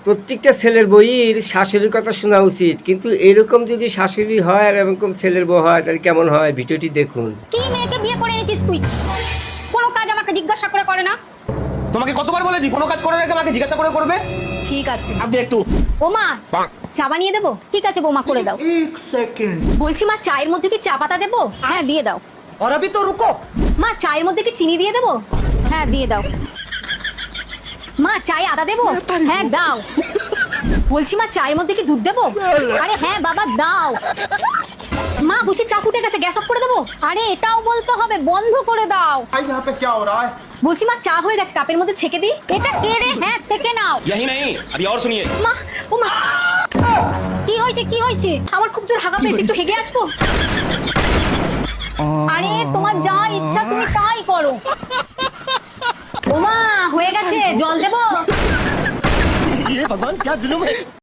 প্রত্যেকটা ছেলের বইয়ের শাশুড়ির কথা শোনা উচিত, কিন্তু এরকম যদি শাশুড়ি হয় আর এরকম ছেলের বউ হয় তাহলে কেমন হয়? ভিডিওটি দেখুন। কি মেয়েকে বিয়ে করে এনেছিস তুই? কোনো কাজ আমাকে জিজ্ঞাসা করে না। তোমাকে কতবার বলেছি কোনো কাজ করে রেখে আমাকে জিজ্ঞাসা করে করবে? ঠিক আছে। আপনি একটু ও মা, চা বানিয়ে দেবো? ঠিক আছে বৌমা, করে দাও। एक सेकंड। বলছি মা, চায়ের মধ্যে কি চা পাতা দেবো? হ্যাঁ দিয়ে দাও। और अभी तो रुको। মা, চায়ের মধ্যে কি চিনি দিয়ে দেবো? হ্যাঁ দিয়ে দাও। মা, চায়ে আদা দেবো? হ্যাঁ দাও। বলছি মা, চায়ের মধ্যে কি দুধ দেবো? আরে হ্যাঁ বাবা দাও। মা বলছি চা ফুটে গেছে, গ্যাস অফ করে দেবো? আরে এটাও বলতে হবে, বন্ধ করে দাও। भाई यहाँ पे क्या हो रहा है? বলছি মা, চা হয়ে গেছে, কাপের মধ্যে ছেঁকে দিই? এটা কে রে? হ্যাঁ ছেঁকে নাও। यही नहीं अभी और सुनिए। মা, ও মা, কি হয়েছে কি হয়েছে? আমার খুব জোর হাগা পেয়েছে, একটু হেগে আসবো? আরে তোমার যা ইচ্ছা তুমি তাই করো। ও মা, হয়ে গেছে, জল দেবো? ये भगवान क्या जुल्म है।